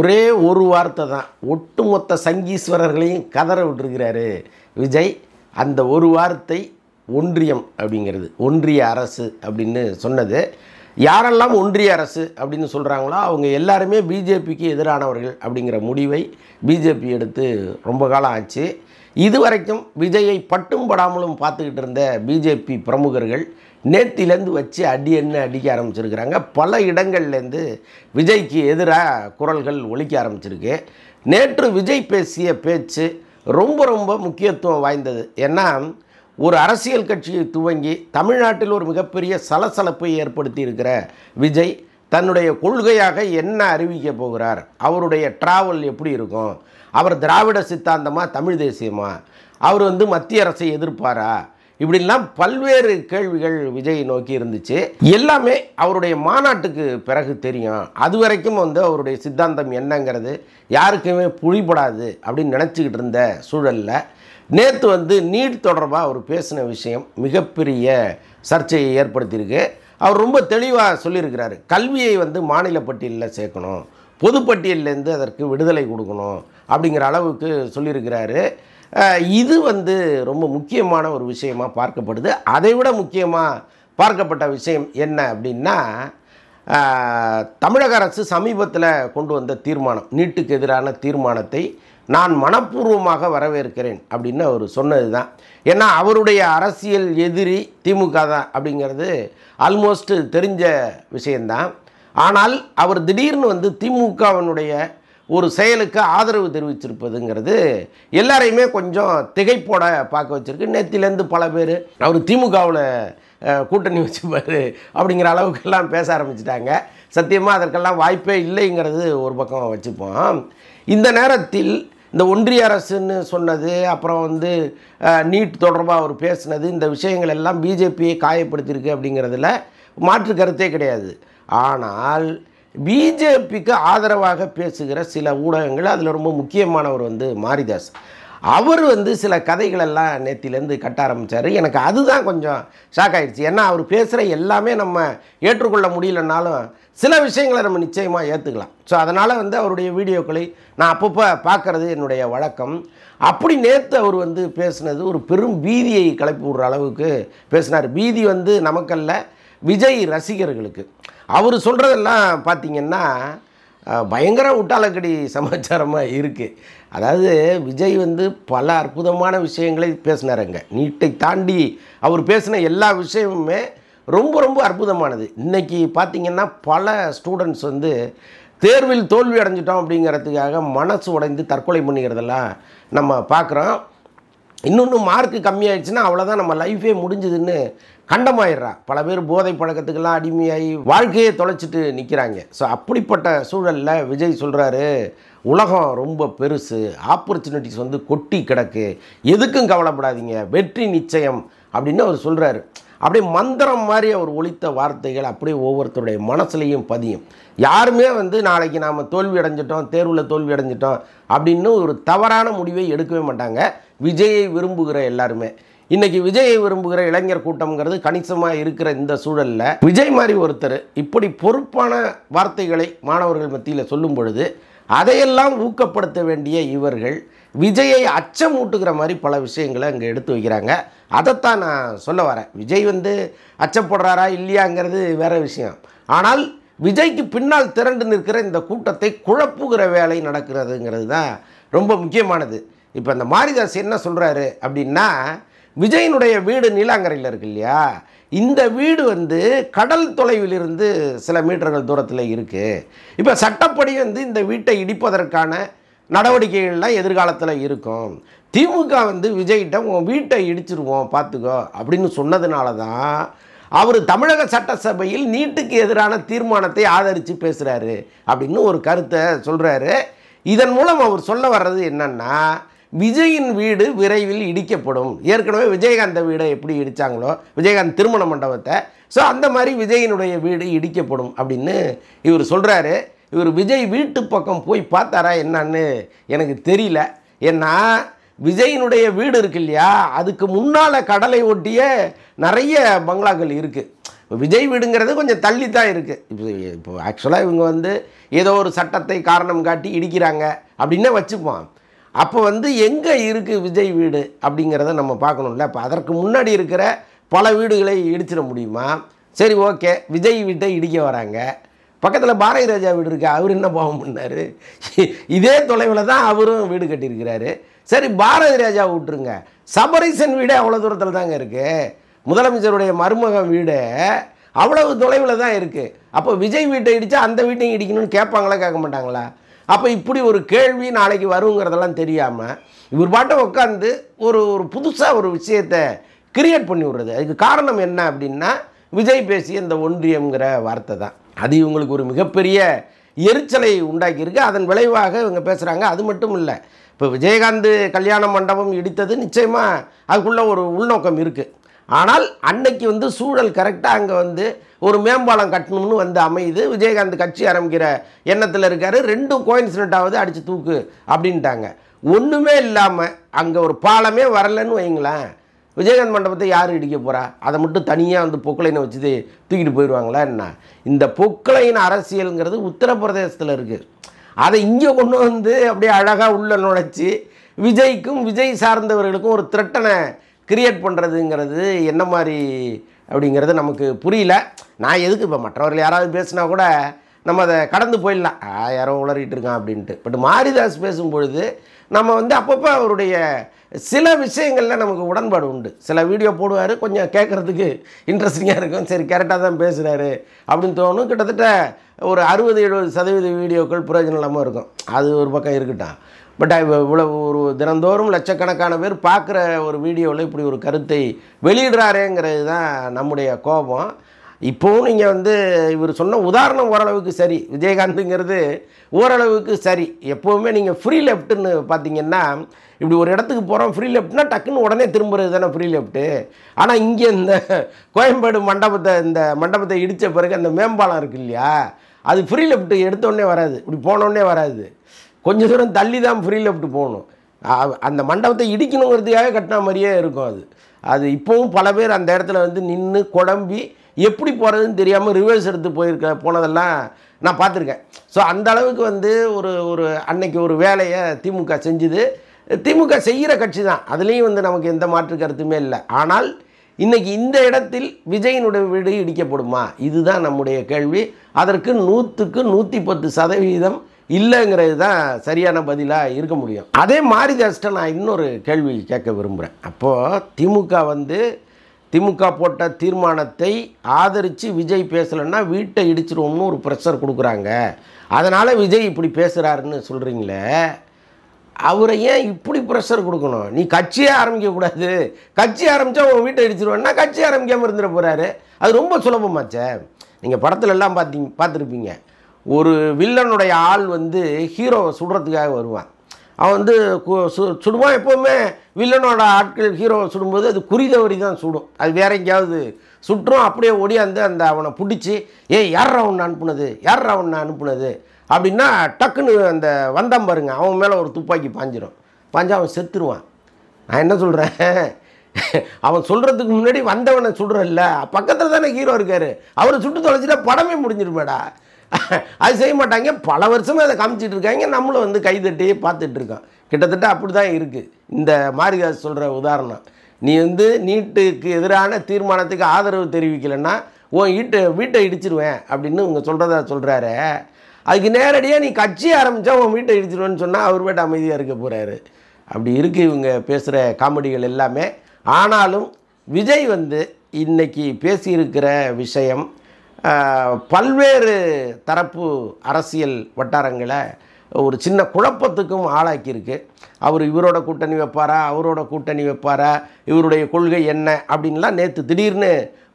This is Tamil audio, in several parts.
ஒரே ஒரு வார்த்தை தான் ஒட்டுமொத்த சங்கீஸ்வரர்களையும் கதற விட்டுருக்கிறாரு விஜய். அந்த ஒரு வார்த்தை ஒன்றியம் அப்படிங்கிறது, ஒன்றிய அரசு அப்படின்னு சொன்னது. யாரெல்லாம் ஒன்றிய அரசு அப்படின்னு சொல்கிறாங்களோ அவங்க எல்லாருமே பிஜேபிக்கு எதிரானவர்கள் அப்படிங்கிற முடிவை பிஜேபி எடுத்து ரொம்ப காலம் ஆச்சு. இதுவரைக்கும் விஜயை பட்டும் படாமலும் பார்த்துக்கிட்டு இருந்த பிஜேபி பிரமுகர்கள் நேத்திலேருந்து வச்சு அடிக்க ஆரம்பிச்சிருக்கிறாங்க. பல இடங்கள்லேருந்து விஜய்க்கு எதிராக குரல்கள் ஒலிக்க ஆரம்பிச்சிருக்கு. நேற்று விஜய் பேசிய பேச்சு ரொம்ப ரொம்ப முக்கியத்துவம் வாய்ந்தது. ஏன்னா ஒரு அரசியல் கட்சியை துவங்கி தமிழ்நாட்டில் ஒரு மிகப்பெரிய சலசலப்பை ஏற்படுத்தி இருக்கிற விஜய் தன்னுடைய கொள்கையாக என்ன அறிவிக்க போகிறார், அவருடைய டிராவல் எப்படி இருக்கும், அவர் திராவிட சித்தாந்தமா தமிழ் தேசியமா, அவர் மத்திய அரசை எதிர்ப்பாரா, இப்படிலாம் பல்வேறு கேள்விகள் விஜய் நோக்கி இருந்துச்சு. எல்லாமே அவருடைய மாநாட்டுக்கு பிறகு தெரியும். அது வரைக்கும் அவருடைய சித்தாந்தம் என்னங்கிறது யாருக்குமே புரிபடாது அப்படின்னு நினச்சிக்கிட்டு இருந்த சூழலில் நேற்று நீட் தொடர்பாக அவர் பேசின விஷயம் மிகப்பெரிய சர்ச்சையை ஏற்படுத்தியிருக்கு. அவர் ரொம்ப தெளிவாக சொல்லியிருக்கிறாரு. கல்வியை மாநில பட்டியலில் சேர்க்கணும், பொதுப்பட்டியலேருந்து அதற்கு விடுதலை கொடுக்கணும் அப்படிங்கிற அளவுக்கு சொல்லியிருக்கிறாரு. இது ரொம்ப முக்கியமான ஒரு விஷயமாக பார்க்கப்படுது. அதைவிட முக்கியமாக பார்க்கப்பட்ட விஷயம் என்ன அப்படின்னா, தமிழக அரசு சமீபத்தில் கொண்டு வந்த தீர்மானம், நீட்டுக்கு எதிரான தீர்மானத்தை நான் மனப்பூர்வமாக வரவேற்கிறேன் அப்படின்னு அவர் சொன்னது தான். ஏன்னா அவருடைய அரசியல் எதிரி திமுக தான் அப்படிங்கிறது ஆல்மோஸ்ட் தெரிஞ்ச விஷயந்தான். ஆனால் அவர் திடீர்னு திமுகவினுடைய ஒரு செயலுக்கு ஆதரவு தெரிவிச்சிருப்பதுங்கிறது எல்லாரையுமே கொஞ்சம் திகைப்போட பார்க்க வச்சுருக்கு. நேத்திலேருந்து பல பேர் அவர் திமுகவில் கூட்டணி வச்சுப்பார் அப்படிங்கிற அளவுக்கெல்லாம் பேச ஆரம்பிச்சிட்டாங்க. சத்தியமாக அதற்கெல்லாம் வாய்ப்பே இல்லைங்கிறது ஒரு பக்கம் வச்சுப்போம். இந்த நேரத்தில் இந்த ஒன்றிய அரசுன்னு சொன்னது, அப்புறம் நீட் தொடர்பாக அவர் பேசினது, இந்த விஷயங்கள் எல்லாம் பிஜேபியை காயப்படுத்தியிருக்கு அப்படிங்கிறதுல மாற்று கருத்தே கிடையாது. ஆனால் பிஜேபிக்கு ஆதரவாக பேசுகிற சில ஊடகங்கள், அதில் ரொம்ப முக்கியமானவர் மாரிதாஸ், அவர் சில கதைகளெல்லாம் நேத்திலேருந்து கட்ட ஆரம்பித்தார். எனக்கு அதுதான் கொஞ்சம் ஷாக் ஆகிடுச்சு. ஏன்னா அவர் பேசுகிற எல்லாமே நம்ம ஏற்றுக்கொள்ள முடியலனாலும் சில விஷயங்களை நம்ம நிச்சயமாக ஏற்றுக்கலாம். ஸோ அதனால் அவருடைய வீடியோக்களை நான் அப்பப்போ பார்க்குறது என்னுடைய வழக்கம். அப்படி நேற்று அவர் பேசுனது ஒரு பெரும் பீதியை கிளப்பி விடுற அளவுக்கு பேசினார். பீதி நமக்கல்ல, விஜய் ரசிகர்களுக்கு. அவர் சொல்கிறதெல்லாம் பார்த்திங்கன்னா பயங்கர உட்டாலக்கடி சமாச்சாரமாக இருக்குது. அதாவது விஜய் பல அற்புதமான விஷயங்களை பேசினாருங்க. நீட்டை தாண்டி அவர் பேசின எல்லா விஷயமுமே ரொம்ப ரொம்ப அற்புதமானது. இன்றைக்கி பார்த்திங்கன்னா பல ஸ்டூடெண்ட்ஸ் தேர்வில் தோல்வி அடைஞ்சிட்டோம் அப்படிங்கிறதுக்காக மனசு உடைந்து தற்கொலை பண்ணிக்கிறதெல்லாம் நம்ம பார்க்குறோம். இன்னொன்று மார்க்கு கம்மியாயிடுச்சுன்னா அவ்வளோதான், நம்ம லைஃபே முடிஞ்சுதுன்னு கண்டமாயிடுறா. பல பேர் போதை பழக்கத்துக்கெல்லாம் அடிமையாகி வாழ்க்கையை தொலைச்சிட்டு நிற்கிறாங்க. ஸோ அப்படிப்பட்ட சூழலில் விஜய் சொல்கிறாரு, உலகம் ரொம்ப பெருசு, ஆப்பர்ச்சுனிட்டிஸ் கொட்டி கிடக்கு, எதுக்கும் கவலைப்படாதீங்க, வெற்றி நிச்சயம் அப்படின்னு அவர் சொல்கிறாரு. அப்படியே மந்திரம் மாதிரி அவர் ஒலித்த வார்த்தைகள் அப்படியே ஒவ்வொருத்தருடைய மனசுலையும் பதியும். யாருமே நாளைக்கு நாம் தோல்வி அடைஞ்சிட்டோம், தேர்வில் தோல்வி அடைஞ்சிட்டோம் அப்படின்னு ஒரு தவறான முடிவை எடுக்கவே மாட்டாங்க. விஜயை விரும்புகிற எல்லாருமே. இன்றைக்கி விஜயை விரும்புகிற இளைஞர் கூட்டம்ங்கிறது கணிசமாக இருக்கிற இந்த சூழலில் விஜய் மாதிரி ஒருத்தர் இப்படி பொறுப்பான வார்த்தைகளை மாணவர்கள் மத்தியில் சொல்லும் பொழுது அதையெல்லாம் ஊக்கப்படுத்த வேண்டிய இவர்கள் விஜயை அச்சமூட்டுகிற மாதிரி பல விஷயங்களை அங்கே எடுத்து வைக்கிறாங்க. அதைத்தான் நான் சொல்ல வரேன். விஜய் அச்சப்படுறாரா இல்லையாங்கிறது வேறு விஷயம். ஆனால் விஜய்க்கு பின்னால் திரண்டு நிற்கிற இந்த கூட்டத்தை குழப்புகிற வேலை நடக்கிறதுங்கிறது தான் ரொம்ப முக்கியமானது. இப்போ இந்த மாரிதாஸ் என்ன சொல்கிறாரு அப்படின்னா, விஜயினுடைய வீடு நீலாங்கரையில் இருக்கு இல்லையா, இந்த வீடு கடல் தொலைவிலிருந்து சில மீட்டர்கள் தூரத்தில் இருக்குது. இப்போ சட்டப்படி இந்த வீட்டை இடிப்பதற்கான நடவடிக்கைகள்லாம் எதிர்காலத்தில் இருக்கும். திமுக விஜய்கிட்ட உன் வீட்டை இடிச்சிருவோம் பார்த்துக்கோ அப்படின்னு சொன்னதுனால தான் அவர் தமிழக சட்டசபையில் நீட்டுக்கு எதிரான தீர்மானத்தை ஆதரித்து பேசுகிறாரு அப்படின்னு ஒரு கருத்தை சொல்கிறாரு. இதன் மூலம் அவர் சொல்ல வர்றது என்னன்னா, விஜயின் வீடு விரைவில் இடிக்கப்படும். ஏற்கனவே விஜயகாந்த் வீடை எப்படி இடித்தாங்களோ, விஜயகாந்த் திருமண மண்டபத்தை, ஸோ அந்த மாதிரி விஜயினுடைய வீடு இடிக்கப்படும் அப்படின்னு இவர் சொல்கிறாரு. இவர் விஜய் வீட்டு பக்கம் போய் பார்த்தாரா என்னான்னு எனக்கு தெரியல. ஏன்னா விஜயினுடைய வீடு இருக்கு இல்லையா, அதுக்கு முன்னால் கடலை ஒட்டிய நிறைய பங்களாக்கள் இருக்குது. இப்போ விஜய் வீடுங்கிறது கொஞ்சம் தள்ளி தான் இருக்குது. இப்போ ஆக்சுவலாக இவங்க வந்து ஏதோ ஒரு சட்டத்தை காரணம் காட்டி இடிக்கிறாங்க அப்படின்னே வச்சுப்போம். அப்போ வந்து எங்கே இருக்குது விஜய் வீடு அப்படிங்கிறத நம்ம பார்க்கணும்ல. இப்போ அதற்கு முன்னாடி இருக்கிற பல வீடுகளை இடிச்சிட முடியுமா? சரி, ஓகே, விஜய் வீட்டை இடிக்க வராங்க. பக்கத்தில் பாரதி ராஜா வீடு இருக்கு, அவர் என்ன பாவம் பண்ணார்? இதே தொலைவில் தான் அவரும் வீடு கட்டியிருக்கிறாரு. சரி, பாரதி ராஜா விட்டுருங்க, சபரீசன் வீடே அவ்வளோ தூரத்தில் தாங்க இருக்குது. முதலமைச்சருடைய மருமகன் வீடு அவ்வளவு தொலைவில் தான் இருக்குது. அப்போ விஜய் வீட்டை இடித்தா அந்த வீட்டையும் இடிக்கணும்னு கேட்பாங்களா, கேட்க மாட்டாங்களா? அப்போ இப்படி ஒரு கேள்வி நாளைக்கு வருங்கிறதெல்லாம் தெரியாமல் இவர் பாட்டை உட்காந்து ஒரு புதுசாக ஒரு விஷயத்தை கிரியேட் பண்ணி விடுறது. அதுக்கு காரணம் என்ன அப்படின்னா, விஜய் பேசிய இந்த ஒன்றியம்ங்கிற வார்த்தை தான். அது இவங்களுக்கு ஒரு மிகப்பெரிய எரிச்சலை உண்டாக்கியிருக்கு. அதன் விளைவாக இவங்க பேசுகிறாங்க. அது மட்டும் இல்லை, இப்போ விஜயகாந்த் கல்யாண மண்டபம் இடித்தது நிச்சயமாக அதுக்குள்ளே ஒரு உள்நோக்கம் இருக்குது. ஆனால் அன்னைக்கு வந்து சூழல் கரெக்டாக அங்கே வந்து ஒரு மேம்பாலம் கட்டணும்னு வந்து அமையுது. விஜயகாந்த் கட்சி ஆரம்பிக்கிற எண்ணத்தில் இருக்கார். ரெண்டும் கோயின்சிடென்ட்டாவது அடித்து தூக்கு அப்படின்ட்டாங்க. ஒன்றுமே இல்லாமல் அங்கே ஒரு பாலமே வரலன்னு வைங்களேன், விஜயகாந்த் மண்டபத்தை யார் இடிக்க போகிறா? அதை மட்டும் தனியாக வந்து பொக்லைனை வச்சு தூக்கிட்டு போயிடுவாங்களா என்ன? இந்த பொக்லைன் அரசியலுங்கிறது உத்தரப்பிரதேசத்தில் இருக்குது. அதை இங்கே கொண்டு வந்து அப்படியே அழகாக உள்ள நுழைச்சி விஜய்க்கும் விஜய் சார்ந்தவர்களுக்கும் ஒரு த்ரெட்டனை கிரியேட் பண்ணுறதுங்கிறது என்ன மாதிரி அப்படிங்கிறது நமக்கு புரியல. நான் எதுக்கு இப்போ மற்றவர்கள் யாராவது பேசினா கூட நம்ம அதை கடந்து போயிடலாம், யாரோ உளறிட்டு இருக்கான் அப்படின்ட்டு. பட் மாரிதாஸ் பேசும்பொழுது நம்ம வந்து அப்பப்போ அவருடைய சில விஷயங்களில் நமக்கு உடன்பாடு உண்டு. சில வீடியோ போடுவார், கொஞ்சம் கேட்குறதுக்கு இன்ட்ரெஸ்டிங்காக இருக்கும். சரி, கரெக்டாக தான் பேசுகிறாரு அப்படின்னு தோணும். கிட்டத்தட்ட ஒரு 60-70% வீடியோக்கள் பிரயோஜனம் இல்லாமல் இருக்கும். அது ஒரு பக்கம் இருக்கட்டும். பட் இவ்வளோ ஒரு தினந்தோறும் லட்சக்கணக்கான பேர் பார்க்குற ஒரு வீடியோவில் இப்படி ஒரு கருத்தை வெளியிடுறாரேங்கிறது தான் நம்முடைய கோபம். இப்போவும் நீங்கள் வந்து இவர் சொன்ன உதாரணம் ஓரளவுக்கு சரி, விஜயகாந்துங்கிறது ஓரளவுக்கு சரி. எப்போவுமே நீங்கள் ஃப்ரீ லெஃப்ட்டுன்னு பார்த்தீங்கன்னா, இப்படி ஒரு இடத்துக்கு போகிறோம் ஃப்ரீ லெஃப்ட்னா டக்குன்னு உடனே திரும்புறது தானே ஃப்ரீ லெஃப்ட்டு. ஆனால் இங்கே இந்த கோயம்பேடு இந்த மண்டபத்தை இடித்த பிறகு அந்த மேம்பாலம் இருக்குது இல்லையா, அது ஃப்ரீ லெஃப்ட்டு எடுத்தோடனே வராது, இப்படி போனோடனே வராது. கொஞ்சம் தூரம் தள்ளி தான் ஃப்ரீ லெஃப்ட் போகணும். அந்த மண்டபத்தை இடிக்கணுங்கிறதுக்காக கட்டின மாதிரியே இருக்கும். அது இப்போவும் பல பேர் அந்த இடத்துல வந்து நின்று குழம்பி எப்படி போகிறதுன்னு தெரியாமல் ரிவர்ஸ் எடுத்து போனதெல்லாம் நான் பார்த்துருக்கேன். ஸோ அந்த அளவுக்கு வந்து ஒரு அன்னைக்கு ஒரு வேலையை திமுக செஞ்சுது. திமுக செய்கிற கட்சி தான், அதுலேயும் வந்து நமக்கு எந்த மாற்று கருத்துமே இல்லை. ஆனால் இன்றைக்கி இந்த இடத்தில் விஜயினுடைய வீடு இடிக்கப்படுமா, இதுதான் நம்முடைய கேள்வி. அதற்கு 100க்கு 110% இல்லைங்கிறது தான் சரியான பதிலாக இருக்க முடியும். அதே மாரிதாஸ்ட்ட நான் இன்னொரு கேள்வி கேட்க விரும்புகிறேன். அப்போது திமுக போட்ட தீர்மானத்தை ஆதரித்து விஜய் பேசலைன்னா வீட்டை இடிச்சிருவோம்னு ஒரு ப்ரெஷர் கொடுக்குறாங்க, அதனால் விஜய் இப்படி பேசுகிறாருன்னு சொல்கிறீங்களே, அவரை ஏன் இப்படி ப்ரெஷர் கொடுக்கணும்? நீ கட்சியே ஆரம்பிக்கக்கூடாது, கட்சி ஆரம்பித்தா உன் வீட்டை இடிச்சிருவேன்னா கட்சி ஆரம்பிக்காமல் இருந்துட போகிறாரு. அது ரொம்ப சுலபமாச்சே. நீங்கள் படத்துலலாம் பார்த்துருப்பீங்க, ஒரு வில்லனுடைய ஆள் வந்து ஹீரோவை சுடுறதுக்காக வருவான். அவன் வந்து சுடுவான். எப்போவுமே வில்லனோட ஆட்கள் ஹீரோவை சுடும்போது அது குறிதவரி தான் சுடும், அது வேற எங்கேயாவது சுற்றும். அப்படியே ஓடியாந்து அவனை பிடிச்சி, யார் ஒன்று அனுப்புனது அப்படின்னா டக்குன்னு அந்த வந்தான் பாருங்க, அவன் மேலே ஒரு துப்பாக்கி பாஞ்சா அவன் செத்துருவான். நான் என்ன சொல்கிறேன், அவன் சொல்கிறதுக்கு முன்னாடி வந்தவனை சுடுறல்ல, பக்கத்தில் தானே ஹீரோ இருக்கார், அவரை சுட்டு தொலைச்சிட்டா படமே முடிஞ்சிருப்பேடா. அது செய்ய மாட்டாங்க. பல வருஷமாக அதை காமிச்சிட்டு இருக்காங்க, நம்மளும் வந்து கைதட்டி பார்த்துட்ருக்கோம். கிட்டத்தட்ட அப்படி தான் இருக்குது இந்த மாரிதாஸ் சொல்கிற உதாரணம். நீ வந்து நீட்டுக்கு எதிரான தீர்மானத்துக்கு ஆதரவு தெரிவிக்கலைன்னா உன் வீட்டை இடிச்சிருவேன் அப்படின்னு இவங்க சொல்கிறாரு. அதுக்கு நேரடியாக நீ கட்சி ஆரம்பித்தா உன் வீட்டை இடிச்சிருவேன்னு சொன்னால் அவர் வீட்டை அமைதியாக இருக்க போகிறாரு. அப்படி இருக்குது இவங்க பேசுகிற காமெடிகள் எல்லாமே. ஆனாலும் விஜய் வந்து இன்றைக்கி பேசியிருக்கிற விஷயம் பல்வேறு தரப்பு அரசியல் வட்டாரங்களை ஒரு சின்ன குழப்பத்துக்கும் ஆளாக்கியிருக்கு. அவர் இவரோட கூட்டணி வைப்பாரா, அவரோட கூட்டணி வைப்பாரா, இவருடைய கொள்கை என்ன அப்படின்லாம் நேற்று திடீர்னு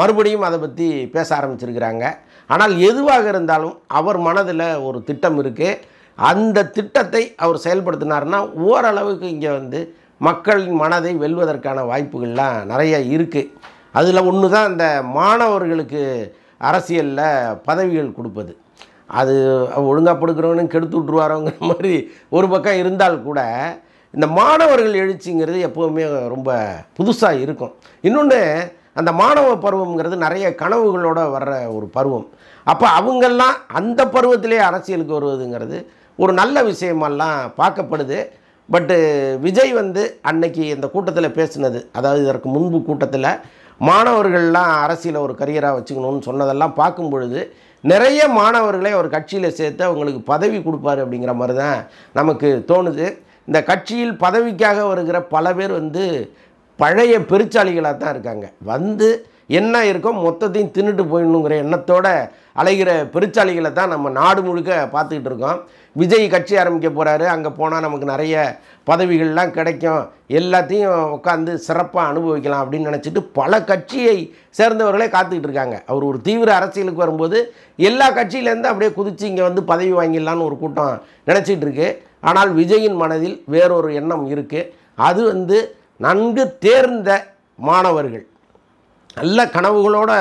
மறுபடியும் அதை பற்றி பேச ஆரம்பிச்சிருக்கிறாங்க. ஆனால் எதுவாக இருந்தாலும் அவர் மனதில் ஒரு திட்டம் இருக்குது. அந்த திட்டத்தை அவர் செயல்படுத்தினார்னா ஓரளவுக்கு இங்கே வந்து மக்களின் மனதை வெல்வதற்கான வாய்ப்புகள்லாம் நிறைய இருக்குது. அதில் ஒன்று தான் இந்த மாணவர்களுக்கு அரசியலில் பதவிகள் கொடுப்பது. அது ஒழுங்காக படுக்கிறவனு கெடுத்து விட்ருவாரோங்கிற மாதிரி ஒரு பக்கம் இருந்தால் கூட இந்த மாணவர்கள் எழுச்சிங்கிறது எப்போவுமே ரொம்ப புதுசாக இருக்கும். இன்னொன்று, அந்த மாணவ பருவம்ங்கிறது நிறைய கனவுகளோட வர்ற ஒரு பருவம். அப்போ அவங்கெல்லாம் அந்த பருவத்திலே அரசியலுக்கு வருவதுங்கிறது ஒரு நல்ல விஷயமெல்லாம் பார்க்கப்படுது. பட்டு விஜய் அன்னைக்கு இந்த கூட்டத்தில் பேசினது, அதாவது இதற்கு முன்பு கூட்டத்தில் மாணவர்கள்லாம் அரசியலை ஒரு கரியராக வச்சுக்கணும்னு சொன்னதெல்லாம் பார்க்கும் பொழுது நிறைய மாணவர்களை ஒரு கட்சியில் சேர்த்து அவங்களுக்கு பதவி கொடுப்பாரு அப்படிங்கிற மாதிரி தான் நமக்கு தோணுது. இந்த கட்சியில் பதவிக்காக வருகிற பல பேர் பழைய பெருச்சாளிகளாக தான் இருக்காங்க. என்ன இருக்கோ மொத்தத்தையும் தின்னுட்டு போயிடணுங்கிற எண்ணத்தோட அலைகிற பெருச்சாளிகளை தான் நம்ம நாடு முழுக்க பார்த்துக்கிட்டு இருக்கோம். விஜய் கட்சி ஆரம்பிக்க போகிறாரு, அங்கே போனால் நமக்கு நிறைய பதவிகள்லாம் கிடைக்கும், எல்லாத்தையும் உட்காந்து சிறப்பாக அனுபவிக்கலாம் அப்படின்னு நினச்சிட்டு பல கட்சியை சேர்ந்தவர்களே காத்துக்கிட்டு இருக்காங்க. அவர் ஒரு தீவிர அரசியலுக்கு வரும்போது எல்லா கட்சியிலேருந்து அப்படியே குதித்து இங்கே பதவி வாங்கிடலான்னு ஒரு கூட்டம் நினச்சிட்டு இருக்கு. ஆனால் விஜயின் மனதில் வேறொரு எண்ணம் இருக்குது. அது நன்கு தேர்ந்த மாணவர்கள், நல்ல கனவுகளோடு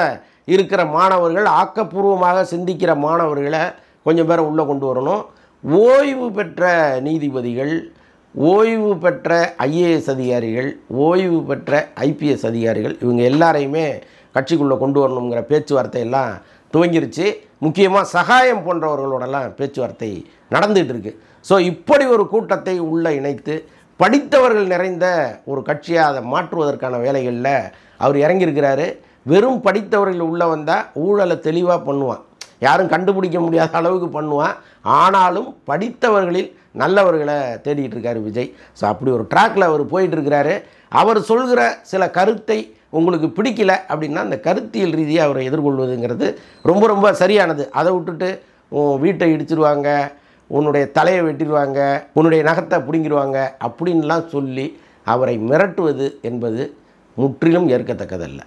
இருக்கிற மாணவர்கள், ஆக்கப்பூர்வமாக சிந்திக்கிற மாணவர்களை கொஞ்சம் பேரை உள்ளே கொண்டு வரணும். ஓய்வு பெற்ற நீதிபதிகள், ஓய்வு பெற்ற ஐஏஎஸ் அதிகாரிகள், ஓய்வு பெற்ற ஐபிஎஸ் அதிகாரிகள், இவங்க எல்லாரையுமே கட்சிக்குள்ளே கொண்டு வரணுங்கிற பேச்சுவார்த்தை எல்லாம் துவங்கிருச்சு. முக்கியமாக சகாயம் போன்றவர்களோடலாம் பேச்சுவார்த்தை நடந்துகிட்டு இருக்குது. ஸோ இப்படி ஒரு கூட்டத்தை உள்ளே இணைத்து படித்தவர்கள் நிறைந்த ஒரு கட்சியாக அதை மாற்றுவதற்கான வேலைகளில் அவர் இறங்கியிருக்கிறாரு. வெறும் படித்தவர்கள் உள்ளே வந்தால் ஊழலை தெளிவாக பண்ணுவான், யாரும் கண்டுபிடிக்க முடியாத அளவுக்கு பண்ணுவான். ஆனாலும் படித்தவர்களில் நல்லவர்களை தேடிட்டு இருக்கார் விஜய். ஸோ அப்படி ஒரு ட்ராக்கில் அவர் போயிட்டுருக்கிறாரு. அவர் சொல்கிற சில கருத்தை உங்களுக்கு பிடிக்கல அப்படின்னா அந்த கருத்தியல் ரீதியாக அவரை எதிர்கொள்வதுங்கிறது ரொம்ப ரொம்ப சரியானது. அதை விட்டுட்டு வீட்டை இடிச்சிருவாங்க, உன்னுடைய தலையை வெட்டிடுவாங்க, உன்னுடைய நகத்தை பிடுங்கிடுவாங்க அப்படின்லாம் சொல்லி அவரை மிரட்டுவது என்பது முற்றிலும் ஏற்கத்தக்கதல்ல.